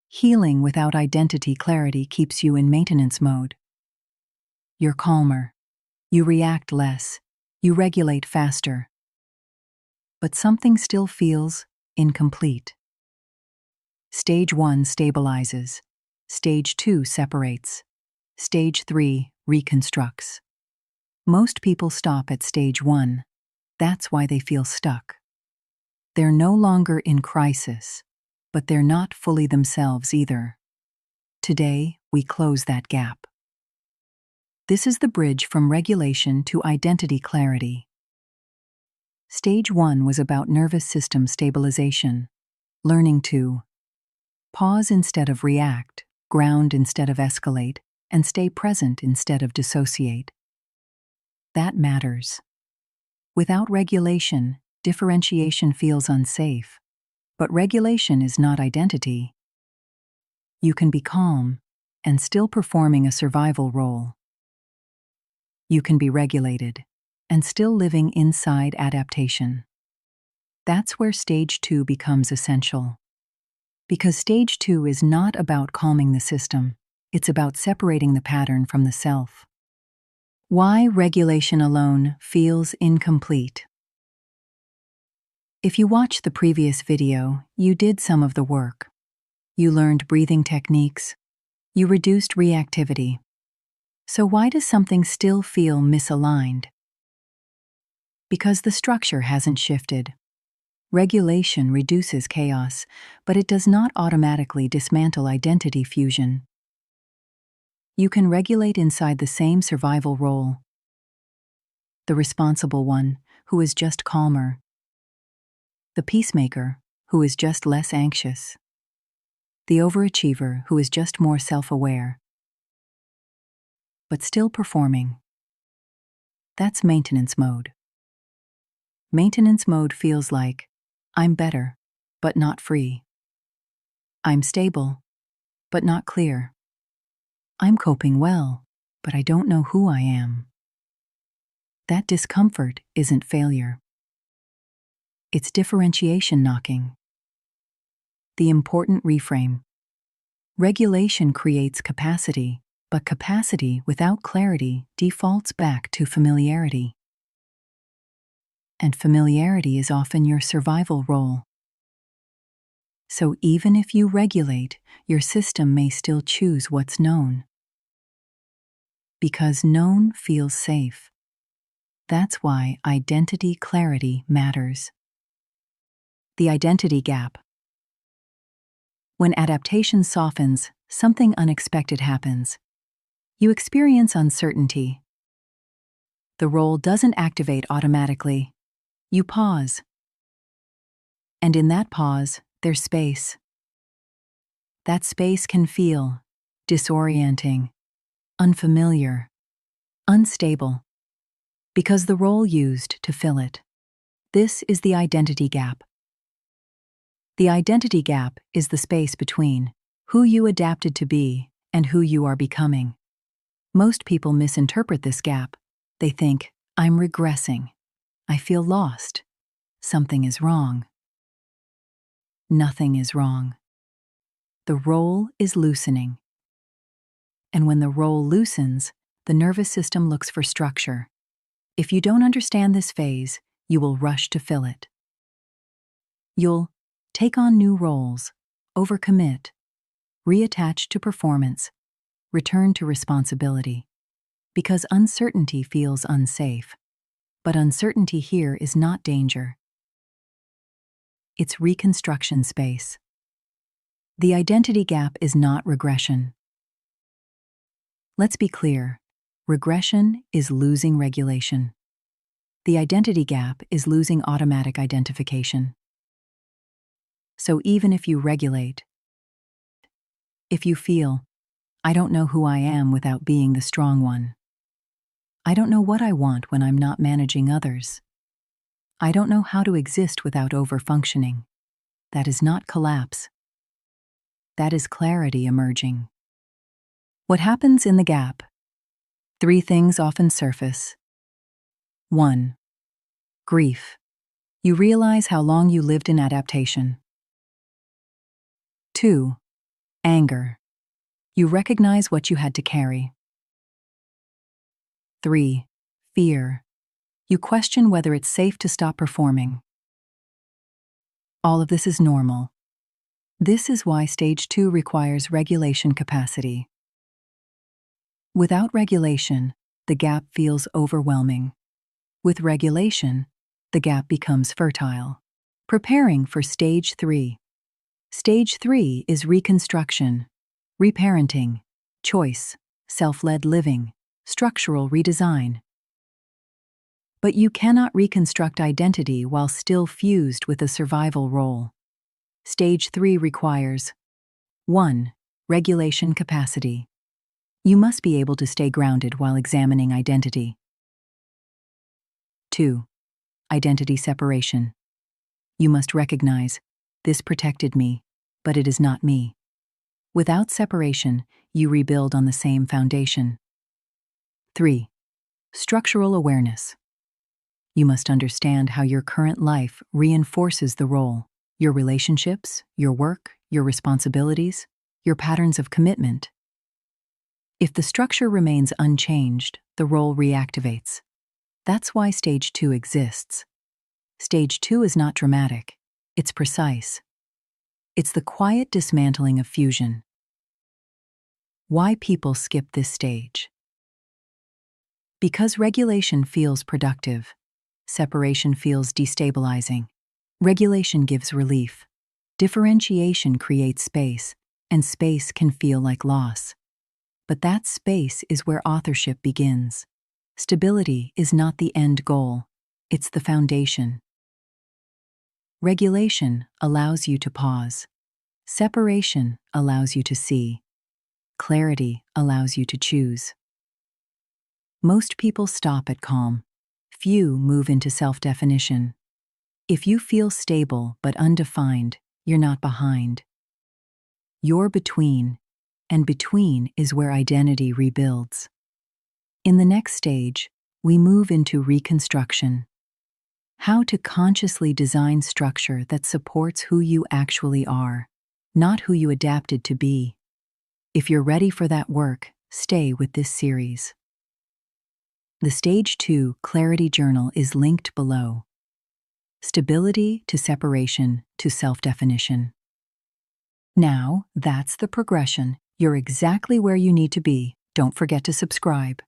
Healing without identity clarity keeps you in maintenance mode. You're calmer. You react less. You regulate faster. But something still feels incomplete. Stage 1 stabilizes. Stage 2 separates. Stage 3 reconstructs. Most people stop at stage 1. That's why they feel stuck. They're no longer in crisis, but they're not fully themselves either. Today, we close that gap. This is the bridge from regulation to identity clarity. Stage 1 was about nervous system stabilization, learning to pause instead of react, ground instead of escalate, and stay present instead of dissociate. That matters. Without regulation, differentiation feels unsafe, but regulation is not identity. You can be calm and still performing a survival role. You can be regulated and still living inside adaptation. That's where stage 2 becomes essential. Because stage 2 is not about calming the system, it's about separating the pattern from the self. Why regulation alone feels incomplete. If you watched the previous video, you did some of the work. You learned breathing techniques. You reduced reactivity. So why does something still feel misaligned? Because the structure hasn't shifted. Regulation reduces chaos, but it does not automatically dismantle identity fusion. You can regulate inside the same survival role. The responsible one, who is just calmer. The peacemaker, who is just less anxious. The overachiever, who is just more self-aware. But still performing. That's maintenance mode. Maintenance mode feels like, I'm better, but not free. I'm stable, but not clear. I'm coping well, but I don't know who I am. That discomfort isn't failure. It's differentiation knocking. The important reframe. Regulation creates capacity, but capacity without clarity defaults back to familiarity. And familiarity is often your survival role. So even if you regulate, your system may still choose what's known. Because known feels safe. That's why identity clarity matters. The identity gap. When adaptation softens, something unexpected happens. You experience uncertainty. The role doesn't activate automatically. You pause. And in that pause, there's space. That space can feel disorienting, unfamiliar, unstable, because the role used to fill it. This is the identity gap. The identity gap is the space between who you adapted to be and who you are becoming. Most people misinterpret this gap. They think, I'm regressing. I feel lost. Something is wrong. Nothing is wrong. The role is loosening. And when the role loosens, the nervous system looks for structure. If you don't understand this phase, you will rush to fill it. You'll take on new roles, overcommit, reattach to performance, return to responsibility. Because uncertainty feels unsafe. But uncertainty here is not danger. It's reconstruction space. The identity gap is not regression. Let's be clear. Regression is losing regulation. The identity gap is losing automatic identification. So even if you regulate, if you feel, I don't know who I am without being the strong one. I don't know what I want when I'm not managing others. I don't know how to exist without over-functioning. That is not collapse. That is clarity emerging. What happens in the gap? 3 things often surface. 1. Grief. You realize how long you lived in adaptation. 2. Anger. You recognize what you had to carry. 3. Fear. You question whether it's safe to stop performing. All of this is normal. This is why stage 2 requires regulation capacity. Without regulation, the gap feels overwhelming. With regulation, the gap becomes fertile. Preparing for stage 3. Stage 3 is reconstruction, reparenting, choice, self-led living, structural redesign. But you cannot reconstruct identity while still fused with a survival role. Stage 3 requires 1. Regulation capacity. You must be able to stay grounded while examining identity. 2. Identity separation. You must recognize, this protected me, but it is not me. Without separation, you rebuild on the same foundation. 3. Structural awareness. You must understand how your current life reinforces the role, your relationships, your work, your responsibilities, your patterns of commitment. If the structure remains unchanged, the role reactivates. That's why stage 2 exists. Stage 2 is not dramatic, it's precise. It's the quiet dismantling of fusion. Why people skip this stage? Because regulation feels productive, separation feels destabilizing. Regulation gives relief. Differentiation creates space, and space can feel like loss. But that space is where authorship begins. Stability is not the end goal, it's the foundation. Regulation allows you to pause. Separation allows you to see. Clarity allows you to choose. Most people stop at calm. Few move into self-definition. If you feel stable but undefined, you're not behind. You're between, and between is where identity rebuilds. In the next stage, we move into reconstruction. How to consciously design structure that supports who you actually are, not who you adapted to be. If you're ready for that work, stay with this series. The Stage 2 Clarity Journal is linked below. Stability to separation to self-definition. Now, that's the progression. You're exactly where you need to be. Don't forget to subscribe.